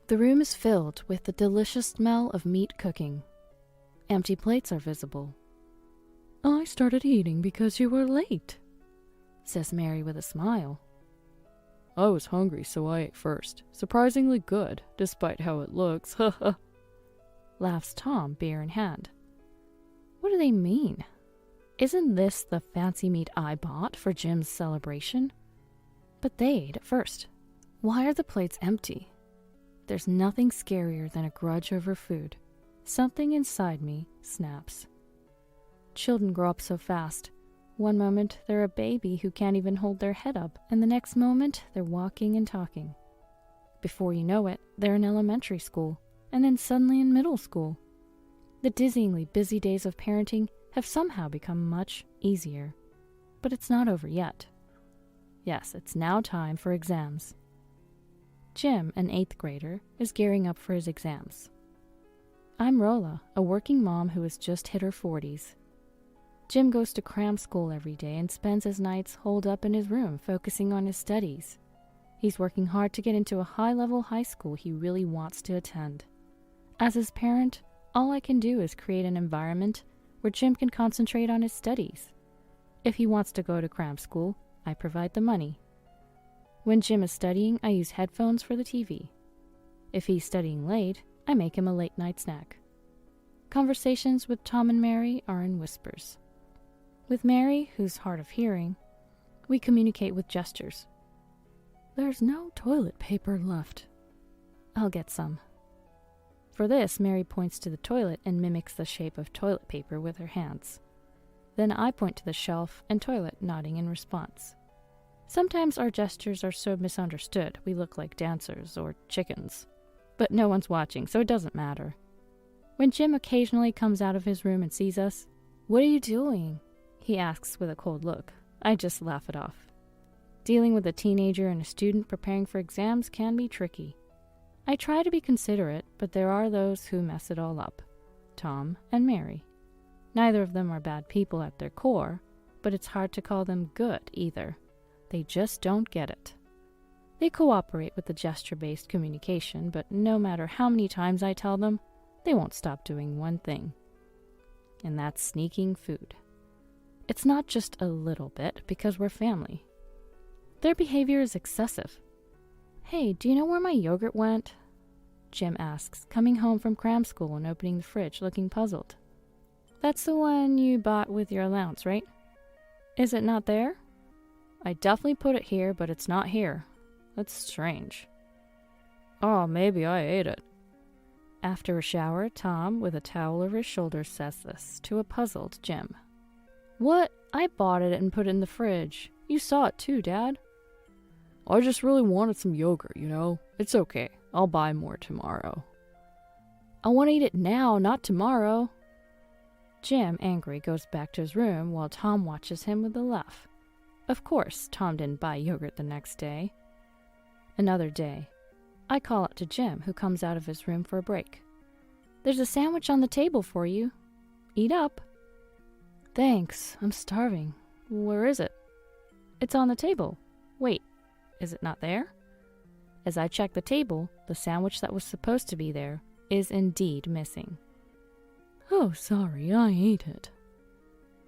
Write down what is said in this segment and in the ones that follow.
The room is filled with the delicious smell of meat cooking. Empty plates are visible. "I started eating because you were late," says Mary with a smile. "I was hungry, so I ate first. Surprisingly good, despite how it looks, haha," laughs Tom, beer in hand. What do they mean? Isn't this the fancy meat I bought for Jim's celebration? But they ate it first. Why are the plates empty? There's nothing scarier than a grudge over food. Something inside me snaps. Children grow up so fast. One moment, they're a baby who can't even hold their head up, and the next moment, they're walking and talking. Before you know it, they're in elementary school, and then suddenly in middle school. The dizzyingly busy days of parenting have somehow become much easier. But it's not over yet. Yes, it's now time for exams. Jim, an 8th grader, is gearing up for his exams. I'm Rola, a working mom who has just hit her 40s. Jim goes to cram school every day and spends his nights holed up in his room focusing on his studies. He's working hard to get into a high-level high school he really wants to attend. As his parent, all I can do is create an environment where Jim can concentrate on his studies. If he wants to go to cram school, I provide the money. When Jim is studying, I use headphones for the TV. If he's studying late, I make him a late-night snack. Conversations with Tom and Mary are in whispers. With Mary, who's hard of hearing, we communicate with gestures. "There's no toilet paper left." "I'll get some." For this, Mary points to the toilet and mimics the shape of toilet paper with her hands. Then I point to the shelf and toilet, nodding in response. Sometimes our gestures are so misunderstood we look like dancers or chickens. But no one's watching, so it doesn't matter. When Jim occasionally comes out of his room and sees us, "What are you doing?" he asks with a cold look. I just laugh it off. Dealing with a teenager and a student preparing for exams can be tricky. I try to be considerate, but there are those who mess it all up. Tom and Mary. Neither of them are bad people at their core, but it's hard to call them good either. They just don't get it. They cooperate with the gesture-based communication, but no matter how many times I tell them, they won't stop doing one thing. And that's sneaking food. It's not just a little bit, because we're family. Their behavior is excessive. "Hey, do you know where my yogurt went?" Jim asks, coming home from cram school and opening the fridge, looking puzzled. "That's the one you bought with your allowance, right? Is it not there?" "I definitely put it here, but it's not here. That's strange." "Oh, maybe I ate it." After a shower, Tom, with a towel over his shoulders, says this to a puzzled Jim. "What? I bought it and put it in the fridge. You saw it too, Dad." "I just really wanted some yogurt, you know. It's okay. I'll buy more tomorrow." "I want to eat it now, not tomorrow." Jim, angry, goes back to his room while Tom watches him with a laugh. Of course, Tom didn't buy yogurt the next day. Another day, I call out to Jim, who comes out of his room for a break. "There's a sandwich on the table for you. Eat up." "Thanks, I'm starving. Where is it?" "It's on the table. Wait, is it not there?" As I check the table, the sandwich that was supposed to be there is indeed missing. "Oh, sorry, I ate it."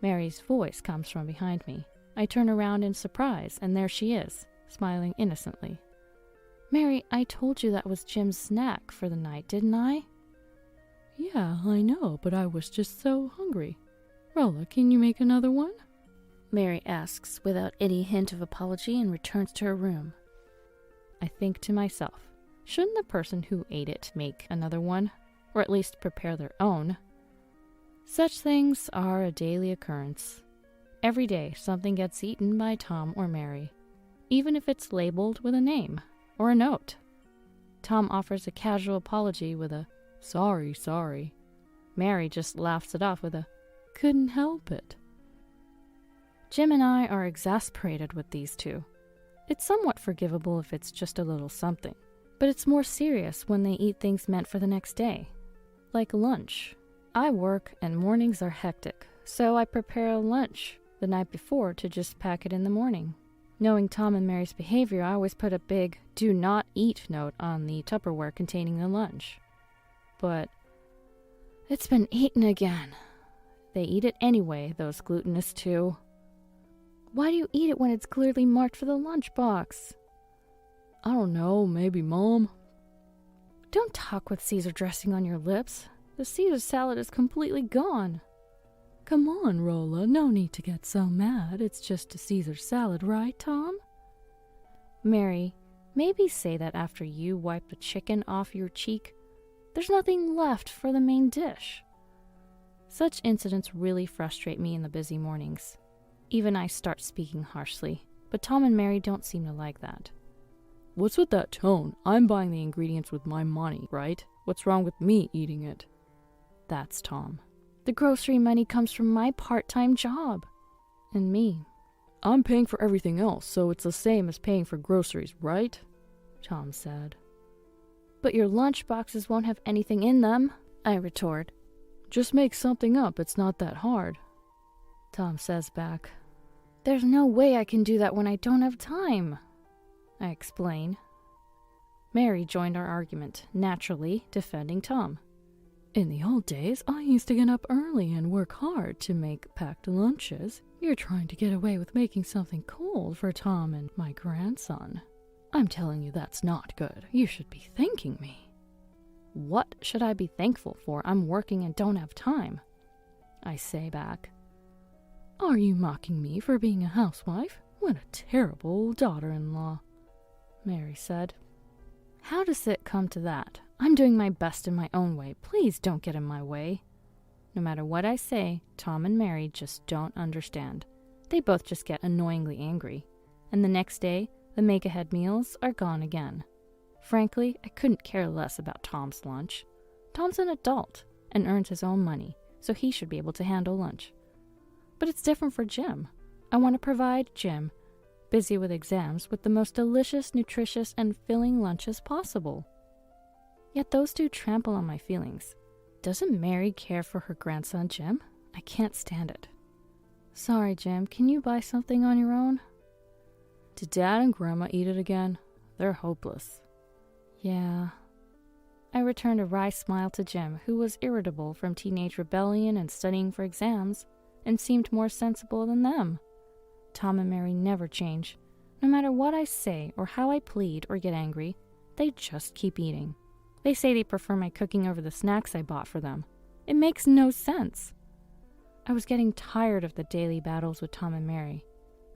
Mary's voice comes from behind me. I turn around in surprise, and there she is, smiling innocently. "Mary, I told you that was Jim's snack for the night, didn't I?" "Yeah, I know, but I was just so hungry. Rolla, can you make another one?" Mary asks without any hint of apology and returns to her room. I think to myself, shouldn't the person who ate it make another one, or at least prepare their own? Such things are a daily occurrence. Every day something gets eaten by Tom or Mary, even if it's labeled with a name or a note. Tom offers a casual apology with a sorry. Mary just laughs it off with a couldn't help it. Jim and I are exasperated with these two. It's somewhat forgivable if it's just a little something, but it's more serious when they eat things meant for the next day. Like lunch. I work and mornings are hectic, so I prepare a lunch the night before to just pack it in the morning. Knowing Tom and Mary's behavior, I always put a big "do not eat" note on the Tupperware containing the lunch. But it's been eaten again. They eat it anyway, those gluttonous two. Why do you eat it when it's clearly marked for the lunchbox? I don't know, maybe Mom. Don't talk with Caesar dressing on your lips. The Caesar salad is completely gone. Come on, Rolla, no need to get so mad. It's just a Caesar salad, right, Tom? Mary, maybe say that after you wipe the chicken off your cheek. There's nothing left for the main dish. Such incidents really frustrate me in the busy mornings. Even I start speaking harshly, but Tom and Mary don't seem to like that. What's with that tone? I'm buying the ingredients with my money, right? What's wrong with me eating it? That's Tom. The grocery money comes from my part-time job. And me. I'm paying for everything else, so it's the same as paying for groceries, right? Tom said. But your lunch boxes won't have anything in them, I retort. Just make something up, it's not that hard. Tom says back. There's no way I can do that when I don't have time, I explain. Mary joined our argument, naturally defending Tom. In the old days, I used to get up early and work hard to make packed lunches. You're trying to get away with making something cold for Tom and my grandson. I'm telling you that's not good. You should be thanking me. What should I be thankful for? I'm working and don't have time, I say back. Are you mocking me for being a housewife? What a terrible daughter-in-law, Mary said. How does it come to that? I'm doing my best in my own way. Please don't get in my way. No matter what I say, Tom and Mary just don't understand. They both just get annoyingly angry. And the next day, the make-ahead meals are gone again. Frankly, I couldn't care less about Tom's lunch. Tom's an adult and earns his own money, so he should be able to handle lunch. But it's different for Jim. I want to provide Jim, busy with exams, with the most delicious, nutritious, and filling lunches possible. Yet those two trample on my feelings. Doesn't Mary care for her grandson, Jim? I can't stand it. Sorry, Jim, can you buy something on your own? Did Dad and Grandma eat it again? They're hopeless. Yeah. I returned a wry smile to Jim, who was irritable from teenage rebellion and studying for exams, and seemed more sensible than them. Tom and Mary never change. No matter what I say or how I plead or get angry, they just keep eating. They say they prefer my cooking over the snacks I bought for them. It makes no sense. I was getting tired of the daily battles with Tom and Mary.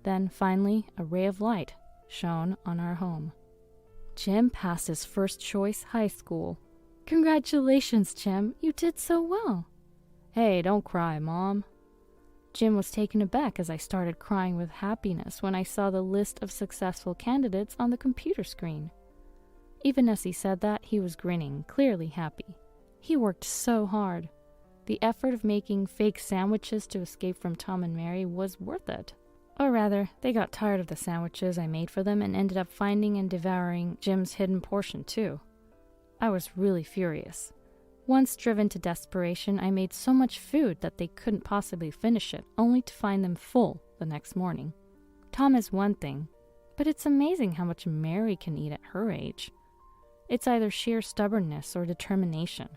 Then, finally, a ray of light shone on our home. Jim passed his first choice high school. Congratulations, Jim. You did so well. Hey, don't cry, Mom. Jim was taken aback as I started crying with happiness when I saw the list of successful candidates on the computer screen. Even as he said that, he was grinning, clearly happy. He worked so hard. The effort of making fake sandwiches to escape from Tom and Mary was worth it. Or rather, they got tired of the sandwiches I made for them and ended up finding and devouring Jim's hidden portion too. I was really furious. Once driven to desperation, I made so much food that they couldn't possibly finish it, only to find them full the next morning. Tom is one thing, but it's amazing how much Mary can eat at her age. It's either sheer stubbornness or determination.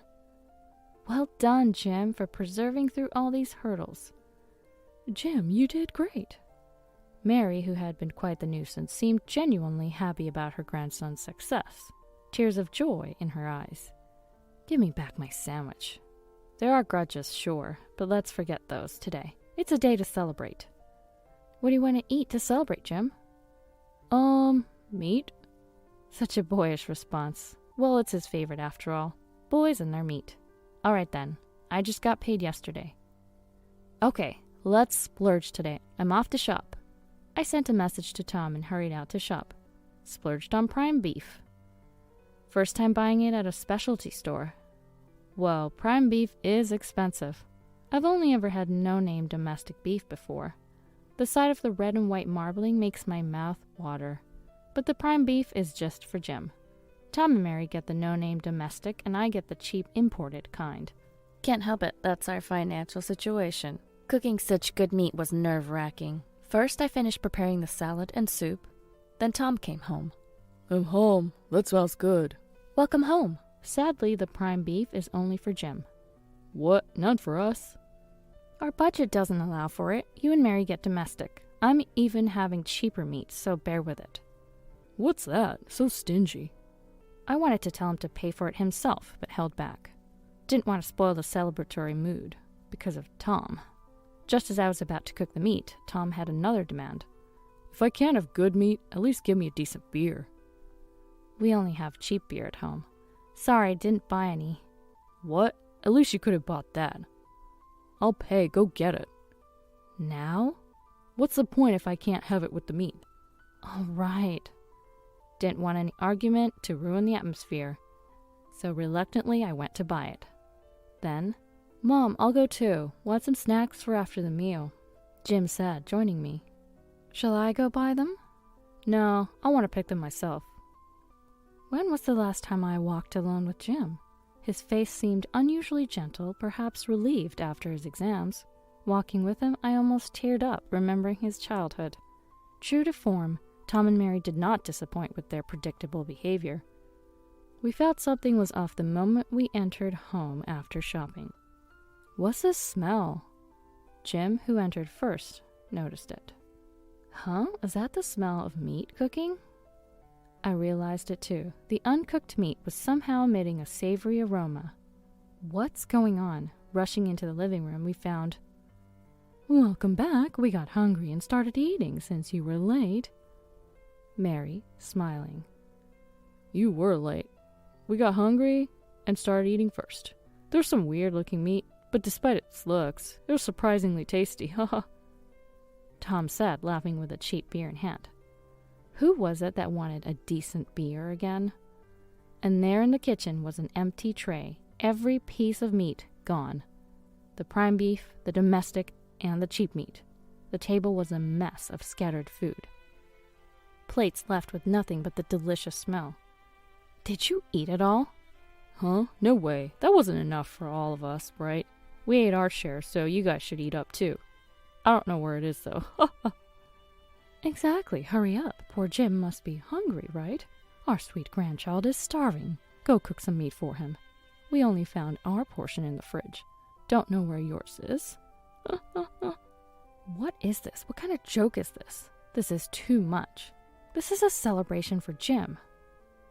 Well done, Jim, for persevering through all these hurdles. Jim, you did great. Mary, who had been quite the nuisance, seemed genuinely happy about her grandson's success, tears of joy in her eyes. Give me back my sandwich. There are grudges, sure, but let's forget those today. It's a day to celebrate. What do you want to eat to celebrate, Jim? Meat? Such a boyish response. Well, it's his favorite after all. Boys and their meat. All right then. I just got paid yesterday. Okay, let's splurge today. I'm off to shop. I sent a message to Tom and hurried out to shop. Splurged on prime beef. First time buying it at a specialty store. Well, prime beef is expensive. I've only ever had no-name domestic beef before. The sight of the red and white marbling makes my mouth water. But the prime beef is just for Jim. Tom and Mary get the no-name domestic, and I get the cheap imported kind. Can't help it, that's our financial situation. Cooking such good meat was nerve-wracking. First, I finished preparing the salad and soup. Then Tom came home. I'm home. That smells good. Welcome home. Sadly, the prime beef is only for Jim. What? None for us? Our budget doesn't allow for it. You and Mary get domestic. I'm even having cheaper meat, so bear with it. What's that? So stingy. I wanted to tell him to pay for it himself, but held back. Didn't want to spoil the celebratory mood, because of Tom. Just as I was about to cook the meat, Tom had another demand. If I can't have good meat, at least give me a decent beer. We only have cheap beer at home. Sorry, didn't buy any. What? At least you could have bought that. I'll pay, go get it. Now? What's the point if I can't have it with the meat? All right. Didn't want any argument to ruin the atmosphere, so reluctantly I went to buy it. Then, Mom, I'll go too. Want some snacks for after the meal? Jim said, joining me. Shall I go buy them? No, I want to pick them myself. When was the last time I walked alone with Jim? His face seemed unusually gentle, perhaps relieved after his exams. Walking with him, I almost teared up, remembering his childhood. True to form, Tom and Mary did not disappoint with their predictable behavior. We felt something was off the moment we entered home after shopping. What's this smell? Jim, who entered first, noticed it. Huh? Is that the smell of meat cooking? I realized it too. The uncooked meat was somehow emitting a savory aroma. What's going on? Rushing into the living room, we found... Welcome back. We got hungry and started eating since you were late. Mary, smiling. You were late. We got hungry and started eating first. There's some weird-looking meat, but despite its looks, it was surprisingly tasty, haha. Tom said, laughing with a cheap beer in hand. Who was it that wanted a decent beer again? And there in the kitchen was an empty tray, every piece of meat gone. The prime beef, the domestic, and the cheap meat. The table was a mess of scattered food. Plates left with nothing but the delicious smell. Did you eat it all? Huh? No way. That wasn't enough for all of us, right? We ate our share, so you guys should eat up too. I don't know where it is, though. Exactly. Hurry up. Poor Jim must be hungry, right? Our sweet grandchild is starving. Go cook some meat for him. We only found our portion in the fridge. Don't know where yours is. What is this? What kind of joke is this? This is too much. This is a celebration for Jim.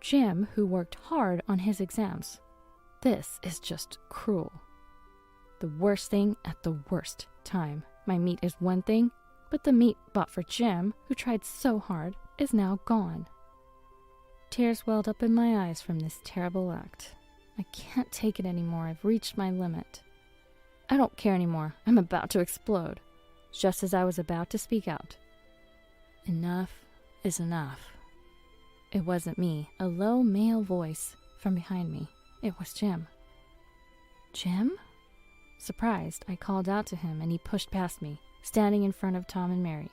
Jim, who worked hard on his exams. This is just cruel. The worst thing at the worst time. My meat is one thing, but the meat bought for Jim, who tried so hard, is now gone. Tears welled up in my eyes from this terrible act. I can't take it anymore. I've reached my limit. I don't care anymore. I'm about to explode. Just as I was about to speak out. Enough is enough. It wasn't me. A low male voice from behind me. It was Jim. Jim? Surprised, I called out to him and he pushed past me, standing in front of Tom and Mary.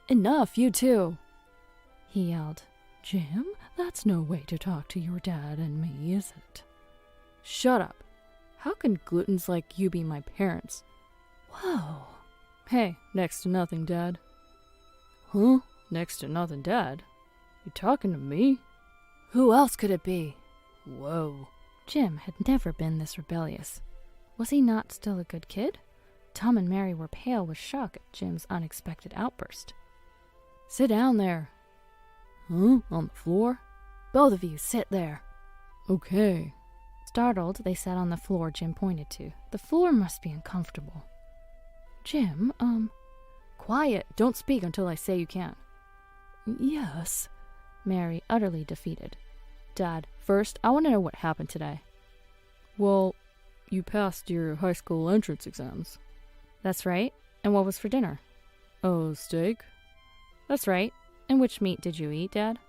Enough, you two! He yelled. Jim, that's no way to talk to your dad and me, is it? Shut up. How can glutens like you be my parents? Whoa. Hey, next to nothing, Dad. Huh? Next to nothing, Dad? You talking to me? Who else could it be? Whoa. Jim had never been this rebellious. Was he not still a good kid? Tom and Mary were pale with shock at Jim's unexpected outburst. Sit down there. Huh? On the floor? Both of you, sit there. Okay. Startled, they sat on the floor Jim pointed to. The floor must be uncomfortable. Jim, Quiet. Don't speak until I say you can. Yes. Mary, utterly defeated. Dad, first, I want to know what happened today. Well, you passed your high school entrance exams. That's right. And what was for dinner? Oh, steak? That's right. And which meat did you eat, Dad?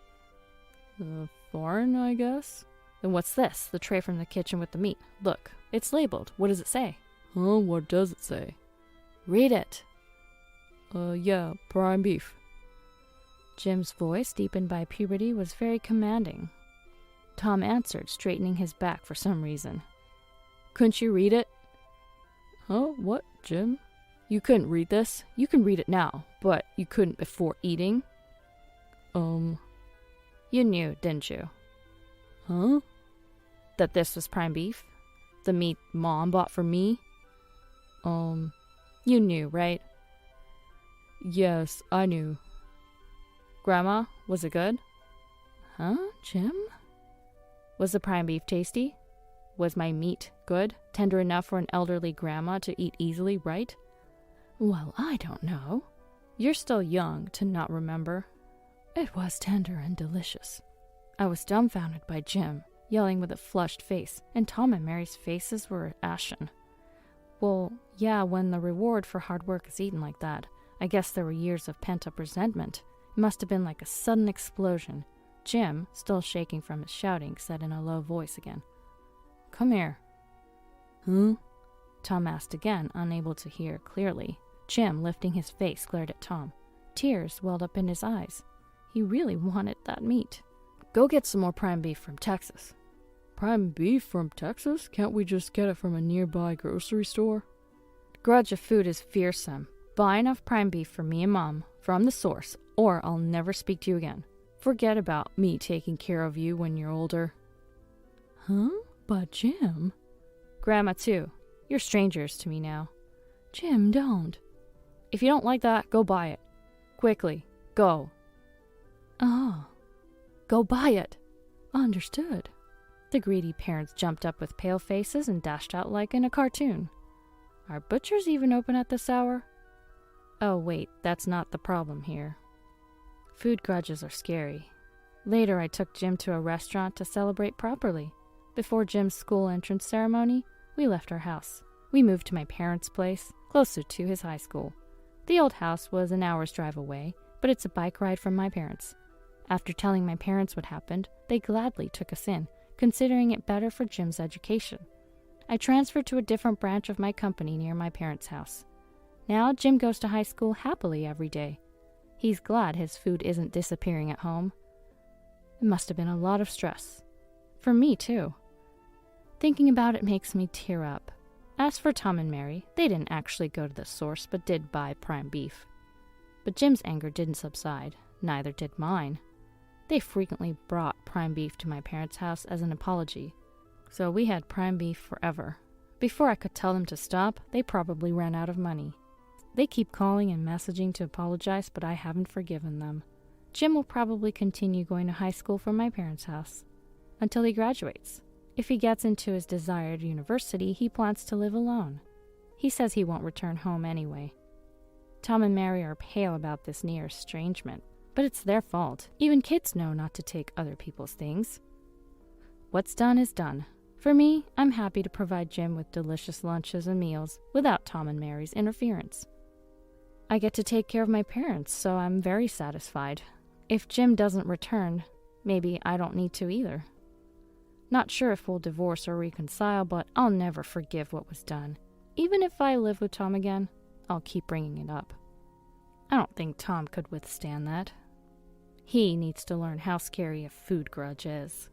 Foreign, I guess. Then what's this? The tray from the kitchen with the meat. Look, it's labeled. What does it say? Huh? What does it say? Read it. Yeah, prime beef. Jim's voice, deepened by puberty, was very commanding. Tom answered, straightening his back for some reason. Couldn't you read it? Huh? What, Jim? You couldn't read this? You can read it now, but you couldn't before eating? You knew, didn't you? Huh? That this was prime beef? The meat Mom bought for me? You knew, right? Yes, I knew. Grandma, was it good? Huh, Jim? Was the prime beef tasty? Was my meat good? Tender enough for an elderly grandma to eat easily, right? Well, I don't know. You're still young to not remember. It was tender and delicious. I was dumbfounded by Jim, yelling with a flushed face, and Tom and Mary's faces were ashen. Well, yeah, when the reward for hard work is eaten like that, I guess there were years of pent-up resentment. It must have been like a sudden explosion. Jim, still shaking from his shouting, said in a low voice again, "Come here." Huh? Tom asked again, unable to hear clearly. Jim, lifting his face, glared at Tom. Tears welled up in his eyes. He really wanted that meat. Go get some more prime beef from Texas. Prime beef from Texas? Can't we just get it from a nearby grocery store? The grudge of food is fearsome. Buy enough prime beef for me and Mom, from the source, or I'll never speak to you again. Forget about me taking care of you when you're older. Huh? But Jim... Grandma, too. You're strangers to me now. Jim, don't. If you don't like that, go buy it. Quickly. Go. Oh. Go buy it. Understood. The greedy parents jumped up with pale faces and dashed out like in a cartoon. Are butchers even open at this hour? Oh, wait, that's not the problem here. Food grudges are scary. Later, I took Jim to a restaurant to celebrate properly. Before Jim's school entrance ceremony, we left our house. We moved to my parents' place, closer to his high school. The old house was an hour's drive away, but it's a bike ride from my parents. After telling my parents what happened, they gladly took us in, considering it better for Jim's education. I transferred to a different branch of my company near my parents' house. Now Jim goes to high school happily every day. He's glad his food isn't disappearing at home. It must have been a lot of stress. For me, too. Thinking about it makes me tear up. As for Tom and Mary, they didn't actually go to the source, but did buy prime beef. But Jim's anger didn't subside. Neither did mine. They frequently brought prime beef to my parents' house as an apology. So we had prime beef forever. Before I could tell them to stop, they probably ran out of money. They keep calling and messaging to apologize, but I haven't forgiven them. Jim will probably continue going to high school from my parents' house until he graduates. If he gets into his desired university, he plans to live alone. He says he won't return home anyway. Tom and Mary are pale about this near estrangement, but it's their fault. Even kids know not to take other people's things. What's done is done. For me, I'm happy to provide Jim with delicious lunches and meals without Tom and Mary's interference. I get to take care of my parents, so I'm very satisfied. If Jim doesn't return, maybe I don't need to either. Not sure if we'll divorce or reconcile, but I'll never forgive what was done. Even if I live with Tom again, I'll keep bringing it up. I don't think Tom could withstand that. He needs to learn how scary a food grudge is.